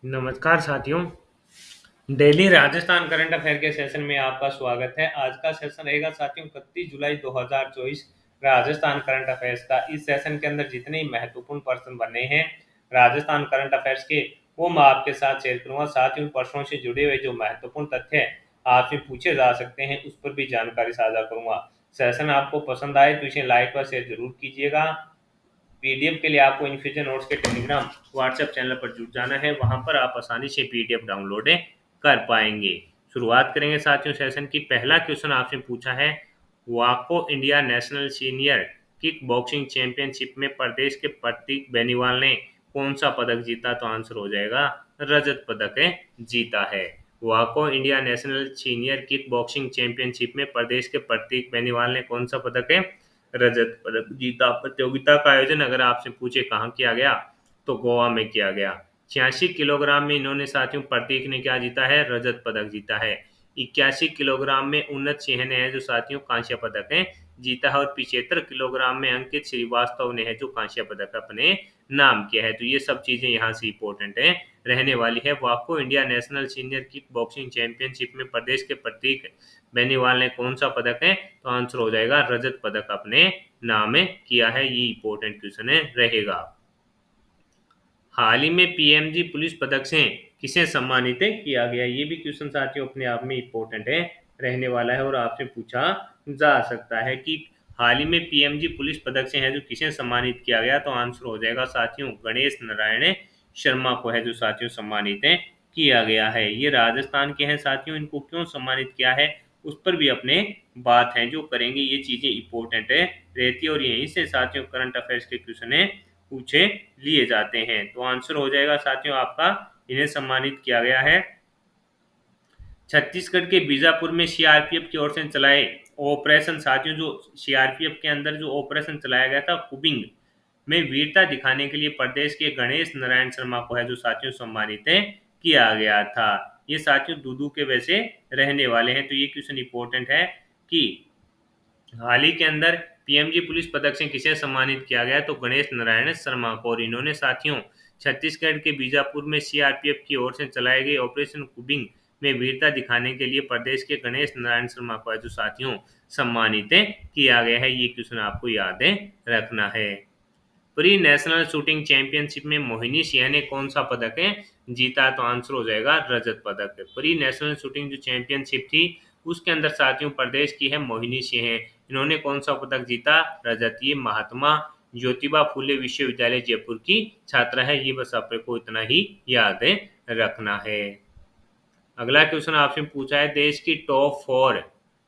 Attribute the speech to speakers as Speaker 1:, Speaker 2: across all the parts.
Speaker 1: नमस्कार साथियों। Daily Rajasthan current affair के सेशन में आपका स्वागत है। आज का सेशन रहेगा साथियों 31 जुलाई 2024 राजस्थान करंट अफेयर्स का। इस सेशन के अंदर जितने महत्वपूर्ण प्रश्न बने हैं राजस्थान करंट अफेयर्स के, वो मैं आपके साथ शेयर करूंगा। साथ ही उन प्रश्नों से जुड़े हुए जो महत्वपूर्ण तथ्य आपसे पूछे जा सकते हैं उस पर भी जानकारी साझा करूंगा। सेशन आपको पसंद आए तो इसे लाइक व शेयर जरूर कीजिएगा। पीडीएफ के लिए आपको इन्फ्यूजन नोट्स के टेलीग्राम व्हाट्सएप चैनल पर जुड़ जाना है। वहां पर आप आसानी से पीडीएफ डाउनलोड कर पाएंगे। शुरुआत करेंगे साथियों सेशन की। पहला क्वेश्चन आपसे पूछा है, वाको India national senior kickboxing championship में प्रदेश के प्रतीक बेनीवाल ने कौन सा पदक जीता? तो आंसर हो जाएगा रजत पदक जीता है। वाको India national senior kickboxing championship में प्रदेश के प्रतीक बेनीवाल ने कौन सा पदक रजत पदक जीता। प्रतियोगिता का आयोजन अगर आपसे पूछे कहाँ किया गया, तो गोवा में किया गया। 86 किलोग्राम में इन्होंने साथियों प्रतीक ने क्या जीता है? रजत पदक जीता है। 81 किलोग्राम में उन्नत सिंह ने है जो साथियों कांस्य पदक है जीता है। और 75 किलोग्राम में अंकित श्रीवास्तव ने है जो कांस्य पदक अपने नाम किया है। तो ये सब चीजें यहाँ से इंपॉर्टेंट है रहने वाली है। वाको India national senior kickboxing championship में प्रदेश के प्रतीक बेनीवाल ने कौन सा पदक है? तो आंसर हो जाएगा रजत पदक अपने नाम किया है। ये इंपॉर्टेंट क्वेश्चन है रहेगा। हाल ही में पीएमजी पुलिस पदक से किसे सम्मानित किया गया? ये भी क्वेश्चन साथियों अपने आप में इंपॉर्टेंट है रहने वाला है और आपसे पूछा जा सकता है कि हाल ही में पीएमजी पुलिस पदक से है जो किसे सम्मानित किया गया? तो आंसर हो जाएगा साथियों गणेश नारायण शर्मा को है जो साथियों सम्मानित किया गया है। ये राजस्थान के हैं साथियों, इनको क्यों सम्मानित किया है उस पर भी अपने बात है जो करेंगे। ये चीजें इंपॉर्टेंट है रहती है और यहीं से साथियों करंट अफेयर्स के क्वेश्चन पूछे लिए जाते हैं। तो आंसर हो जाएगा साथियों आपका इन्हें सम्मानित किया गया है। छत्तीसगढ़ के बीजापुर में सीआरपीएफ की ओर से चलाए ऑपरेशन साथियों, जो सीआरपीएफ के अंदर जो ऑपरेशन चलाया गया था कुबिंग में वीरता दिखाने के लिए प्रदेश के गणेश नारायण शर्मा को है जो साथियों सम्मानित किया गया था। ये साथियों दूदू के वैसे रहने वाले हैं। तो ये क्वेश्चन इंपॉर्टेंट है कि हाल ही के अंदर पीएमजी पुलिस पदक से किसे सम्मानित किया गया? तो गणेश नारायण शर्मा को। और इन्होंने साथियों छत्तीसगढ़ के बीजापुर में सीआरपीएफ की ओर से चलाए गए ऑपरेशन कुबिंग में वीरता दिखाने के लिए प्रदेश के गणेश नारायण शर्मा को जो साथियों सम्मानित किया गया है। ये क्वेश्चन आपको याद रखना है। प्री नेशनल शूटिंग चैंपियनशिप में मोहिनी सिंह ने कौन सा पदक जीता? तो आंसर हो जाएगा रजत पदक। प्री नेशनल शूटिंग जो चैंपियनशिप थी उसके अंदर साथियों प्रदेश की है मोहिनी सिंह। इन्होंने कौन सा पदक जीता? रजत। ये महात्मा ज्योतिबा फूले विश्वविद्यालय जयपुर की छात्रा है। ये बस आपको इतना ही याद रखना है। अगला क्वेश्चन आपसे पूछा है, देश की टॉप 4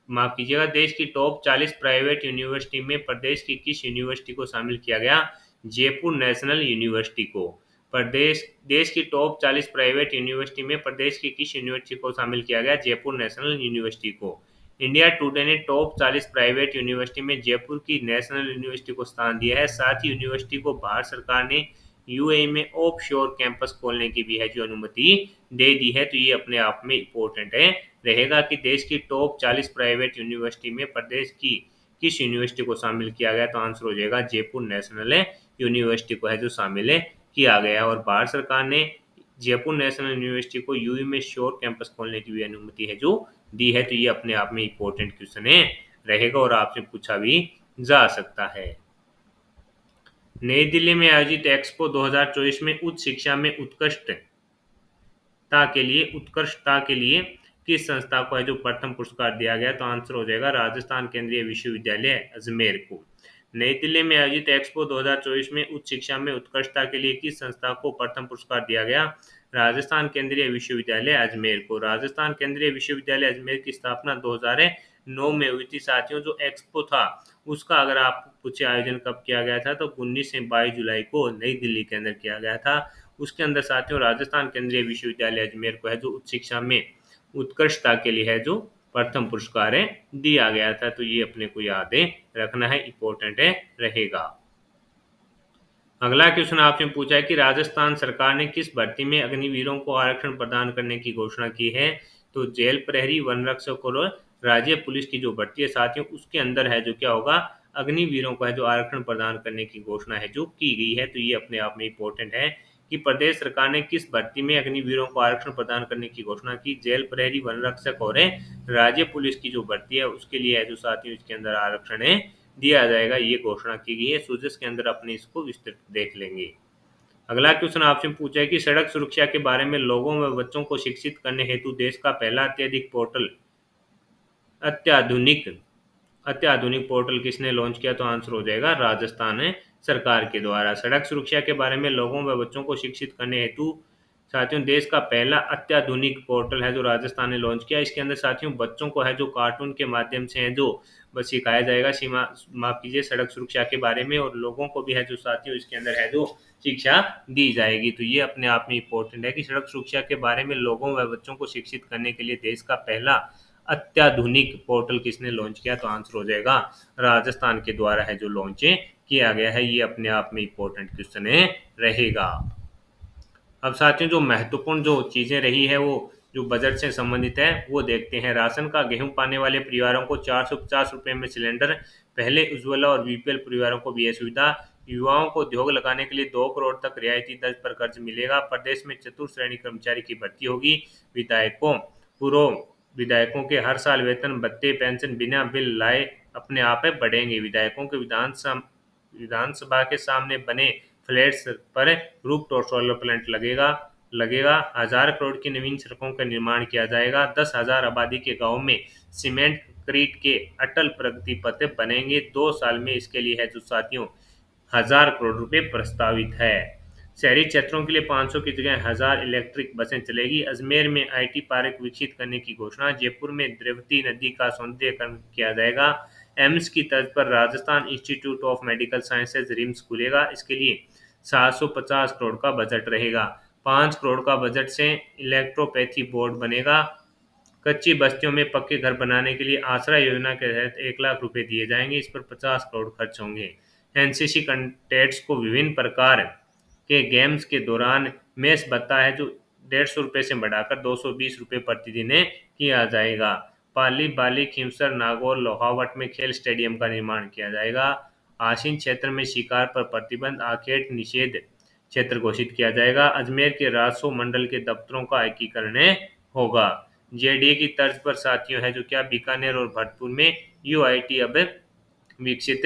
Speaker 1: माफ कीजिएगा देश की टॉप 40 प्राइवेट यूनिवर्सिटी में प्रदेश की किस यूनिवर्सिटी को शामिल किया गया? जयपुर नेशनल यूनिवर्सिटी को। प्रदेश देश की टॉप 40 प्राइवेट यूनिवर्सिटी में प्रदेश की किस यूनिवर्सिटी को शामिल किया गया? जयपुर नेशनल यूनिवर्सिटी को। इंडिया टुडे ने टॉप 40 प्राइवेट यूनिवर्सिटी में जयपुर की नेशनल यूनिवर्सिटी को स्थान दिया है। साथ ही यूनिवर्सिटी को भारत सरकार ने यूएई में ऑफ शोर कैंपस खोलने की भी है जो अनुमति दे दी है। तो ये अपने आप में इम्पोर्टेंट है रहेगा कि देश की टॉप 40 प्राइवेट यूनिवर्सिटी में प्रदेश की किस यूनिवर्सिटी को शामिल किया गया? तो आंसर हो जाएगा जयपुर नेशनल यूनिवर्सिटी को है जो शामिल किया गया। और भारत सरकार ने जयपुर नेशनल यूनिवर्सिटी को यूएई में श्योर कैंपस खोलने की भी अनुमति है जो दी है। तो ये अपने आप में इम्पोर्टेंट क्वेश्चन रहेगा और आपसे पूछा भी जा सकता है। नई दिल्ली में आयोजित एक्सपो 2024 में उच्च शिक्षा में उत्कृष्टता के लिए किस संस्था को है जो प्रथम पुरस्कार दिया गया? तो आंसर हो जाएगा राजस्थान केंद्रीय विश्वविद्यालय अजमेर को। नई दिल्ली में आयोजित एक्सपो 2024 में उच्च शिक्षा में उत्कृष्टता के लिए किस संस्था को प्रथम पुरस्कार दिया गया? राजस्थान केंद्रीय विश्वविद्यालय अजमेर को। राजस्थान केंद्रीय विश्वविद्यालय अजमेर की स्थापना 2009 में हुई थी साथियों। जो एक्सपो था उसका अगर आप पूछे आयोजन कब किया गया था, तो 19 से 22 जुलाई को नई दिल्ली के अंदर किया गया था। उसके अंदर साथियों राजस्थान केंद्रीय विश्वविद्यालय अजमेर को है जो उच्च शिक्षा में उत्कृष्टता के लिए है जो प्रथम पुरस्कार दिया गया था। तो ये अपने को याद रखना है, इंपॉर्टेंट रहेगा। अगला क्वेश्चन आपसे पूछा है कि राजस्थान सरकार ने किस भर्ती में अग्निवीरों को आरक्षण प्रदान करने की घोषणा की है? तो जेल प्रहरी, वन रक्षक और राज्य पुलिस की जो भर्ती है साथियों उसके अंदर है जो क्या होगा? अग्निवीरों को है जो आरक्षण प्रदान करने की घोषणा है जो की गई है। तो ये अपने आप में इंपॉर्टेंट है कि प्रदेश सरकार ने किस भर्ती में अग्निवीरों को आरक्षण प्रदान करने की घोषणा की। जेल प्रहरी, वन रक्षक और राज्य पुलिस की जो भर्ती है उसके लिए है जो साथियों इसके अंदर आरक्षण है दिया जाएगा, ये घोषणा की गई है। सूजस के अंदर अपने इसको विस्तृत देख लेंगे। अगला क्वेश्चन आपसे पूछा है कि सड़क सुरक्षा के बारे में लोगों व बच्चों को शिक्षित करने हेतु देश का पहला अत्याधुनिक अत्याधुनिक पोर्टल किसने लॉन्च किया? तो आंसर हो जाएगा राजस्थान सरकार के द्वारा। सड़क सुरक्षा के बारे में लोगों व बच्चों को शिक्षित करने हेतु साथियों देश का पहला अत्याधुनिक पोर्टल है जो राजस्थान ने लॉन्च किया। इसके अंदर साथियों बच्चों को है जो कार्टून के माध्यम से है जो बस सिखाया जाएगा सीमा माफ कीजिए सड़क सुरक्षा के बारे में, और लोगों को भी है जो साथियों इसके अंदर है जो शिक्षा दी जाएगी। तो ये अपने आप में इम्पोर्टेंट है कि सड़क सुरक्षा के बारे में लोगों व बच्चों को शिक्षित करने के लिए देश का पहला अत्याधुनिक पोर्टल किसने लॉन्च किया? तो आंसर हो जाएगा राजस्थान के द्वारा है जो लॉन्च किया गया है। ये अपने आप में इम्पोर्टेंट क्वेश्चन रहेगा। अब साथियों जो महत्वपूर्ण जो चीजें रही है वो जो बजट से संबंधित है वो देखते हैं। राशन का गेहूं पाने वाले परिवारों को 450 रुपए में सिलेंडर, पहले उज्ज्वला और बीपीएल परिवारों को भी यह सुविधा। युवाओं को उद्योग लगाने के लिए 2 करोड़ तक रियायती दर पर कर्ज मिलेगा। प्रदेश में चतुर्थ श्रेणी कर्मचारी की भर्ती होगी। विधायकों पूर्व विधायकों के हर साल वेतन भत्ते पेंशन बिना बिल लाए अपने आप बढ़ेंगे। विधायकों के विधानसभा के सामने बने फ्लैट्स पर रूफटॉप सोलर प्लांट लगेगा लगेगा 1,000 करोड़ की नवीन सड़कों का निर्माण किया जाएगा। 10,000 आबादी के गांव में सीमेंट क्रीट के अटल प्रगति पथ बनेंगे। 2 साल में इसके लिए है जो साथियों 1,000 करोड़ रुपए प्रस्तावित है। शहरी क्षेत्रों के लिए 500 की जगह 1,000 इलेक्ट्रिक बसें चलेगी। अजमेर में आईटी पार्क विकसित करने की घोषणा। जयपुर में द्रवती नदी का सौंदर्यीकरण किया जाएगा। एम्स की तर्ज पर Rajasthan institute of medical sciences RIMS खुलेगा। इसके लिए 750 करोड़ का बजट रहेगा। 5 करोड़ का बजट से इलेक्ट्रोपैथी बोर्ड बनेगा। कच्ची बस्तियों में पक्के घर बनाने के लिए आसरा योजना के तहत 1 लाख रुपए दिए जाएंगे। इस पर 50 करोड़ खर्च होंगे। एनसीसी कैडेट्स को विभिन्न प्रकार के गेम्स के दौरान मेस भत्ता है जो 150 रुपये से बढ़ाकर 220 रुपये प्रतिदिन किया जाएगा। पाली, बाली, खिमसर, नागौर, लोहावट में खेल स्टेडियम का निर्माण किया जाएगा। आसीन क्षेत्र में शिकार पर प्रतिबंध, आखेट निषेध क्षेत्र घोषित किया जाएगा। अजमेर के राजस्व मंडल के दफ्तरों का एकीकरण होगा। जेडीए की तर्ज पर साथियों है जो क्या बीकानेर और भरतपुर में यूआईटी अब विकसित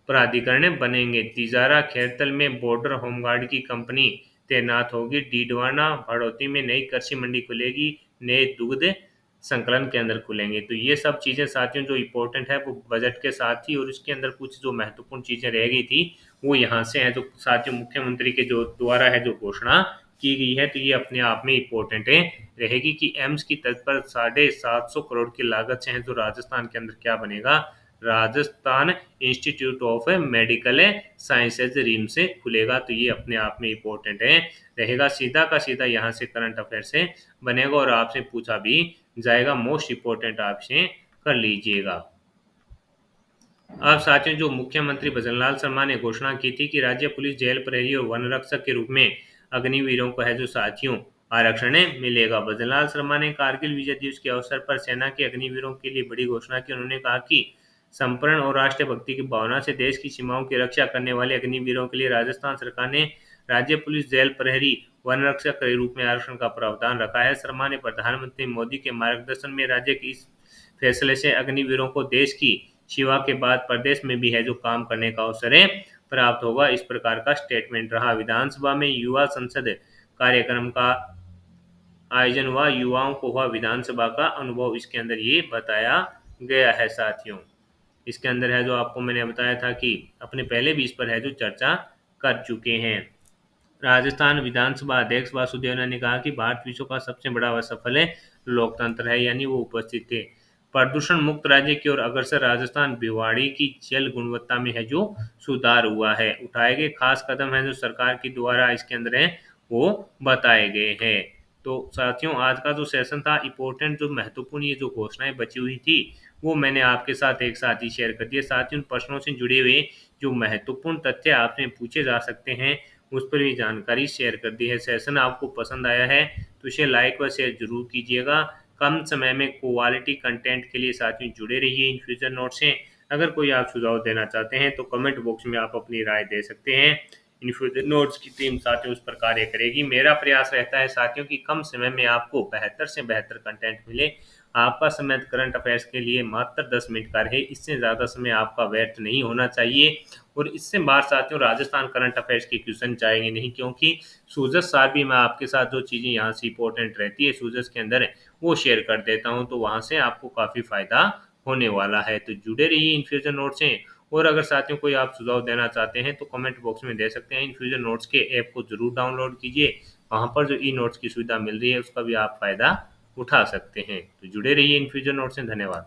Speaker 1: प्राधिकरण बनेंगे। तिजारा खैरतल में बॉर्डर होमगार्ड की कंपनी तैनात होगी। डीडवाना भड़ौती में नई कृषि मंडी खुलेगी। नए दुग्ध संकलन केंद्र खुलेंगे। तो ये सब चीजें साथियों जो इम्पोर्टेंट है वो बजट के साथ ही, और इसके अंदर कुछ जो महत्वपूर्ण चीजें रह गई थी वो यहाँ से है जो साथियों मुख्यमंत्री के जो द्वारा है जो घोषणा की गई है। तो ये अपने आप में इम्पोर्टेंट रहेगी कि एम्स की तर्ज पर 750 करोड़ की लागत से है जो राजस्थान के अंदर क्या बनेगा? Rajasthan institute of medical sciences रिम से खुलेगा। तो ये अपने आप में इम्पोर्टेंट रहेगा। सीधा का सीधा यहाँ से करंट अफेयर से बनेगा और आपसे पूछा भी जाएगा। मोस्ट इम्पोर्टेंट आपसे कर लीजिएगा। अब साथियों जो मुख्यमंत्री भजनलाल शर्मा ने घोषणा की थी कि राज्य पुलिस, जेल प्रहरी और वन रक्षक के रूप में अग्निवीरों को है जो साथियों आरक्षण मिलेगा। भजनलाल शर्मा ने कारगिल विजय दिवस के अवसर पर सेना के अग्निवीरों के लिए बड़ी घोषणा की। उन्होंने कहा कि समर्पण और राष्ट्रभक्ति की भावना से देश की सीमाओं की रक्षा करने वाले अग्निवीरों के लिए राजस्थान सरकार ने राज्य पुलिस, जेल प्रहरी, वन रक्षक के रूप में आरक्षण का प्रावधान रखा है। शर्मा ने प्रधानमंत्री मोदी के मार्गदर्शन में राज्य के इस फैसले से अग्निवीरों को देश की सेवा के बाद प्रदेश में भी है जो काम करने का अवसर प्राप्त होगा। इस प्रकार का स्टेटमेंट रहा। विधानसभा में युवा संसद कार्यक्रम का आयोजन हुआ। युवाओं को हुआ विधानसभा का अनुभव, इसके अंदर ये बताया गया है। साथियों इसके अंदर है जो आपको मैंने बताया था कि अपने पहले भी इस पर है जो चर्चा कर चुके हैं। राजस्थान विधानसभा अध्यक्ष वासुदेव ने कहा कि भारत विश्व का सबसे बड़ा व सफल लोकतंत्र है, यानी वो उपस्थित थे। प्रदूषण मुक्त राज्य की ओर अग्रसर राजस्थान, भिवाड़ी की जल गुणवत्ता में है जो सुधार हुआ है। उठाए गए खास कदम है जो सरकार के द्वारा इसके अंदर है वो बताए गए हैं। तो साथियों आज का जो सेशन था इम्पोर्टेंट जो महत्वपूर्ण ये जो घोषणाएं बची हुई थी वो मैंने आपके साथ एक साथ ही शेयर कर दिया। साथियों प्रश्नों से जुड़े हुए जो महत्वपूर्ण तथ्य आपसे पूछे जा सकते हैं उस पर भी जानकारी शेयर कर दी है। सेशन आपको पसंद आया है तो इसे लाइक व शेयर जरूर कीजिएगा। कम समय में क्वालिटी कंटेंट के लिए साथियों जुड़े रहिए इन फ्यूचर नोट से। अगर कोई आप सुझाव देना चाहते हैं तो कमेंट बॉक्स में आप अपनी राय दे सकते हैं। इन्फ्यूजन नोट्स की टीम साथियों उस पर कार्य करेगी। मेरा प्रयास रहता है साथियों कि कम समय में आपको बेहतर से बेहतर कंटेंट मिले। आपका समय करंट अफेयर्स के लिए मात्र 10 मिनट का रहे, इससे ज़्यादा समय आपका व्यर्थ नहीं होना चाहिए। और इससे बाहर साथियों राजस्थान करंट अफेयर्स के क्वेश्चन जाएंगे नहीं, क्योंकि सूजस सार भी मैं आपके साथ जो चीज़ें यहाँ से इंपॉर्टेंट रहती है सूजस के अंदर वो शेयर कर देता हूँ, तो वहाँ से आपको काफ़ी फ़ायदा होने वाला है। तो जुड़े रहिए इन्फ्यूजन नोट से। और अगर साथियों कोई आप सुझाव देना चाहते हैं तो कमेंट बॉक्स में दे सकते हैं। इन्फ्यूजन नोट्स के ऐप को जरूर डाउनलोड कीजिए, वहाँ पर जो ई नोट्स की सुविधा मिल रही है उसका भी आप फ़ायदा उठा सकते हैं। तो जुड़े रहिए इन्फ्यूजन नोट से। धन्यवाद।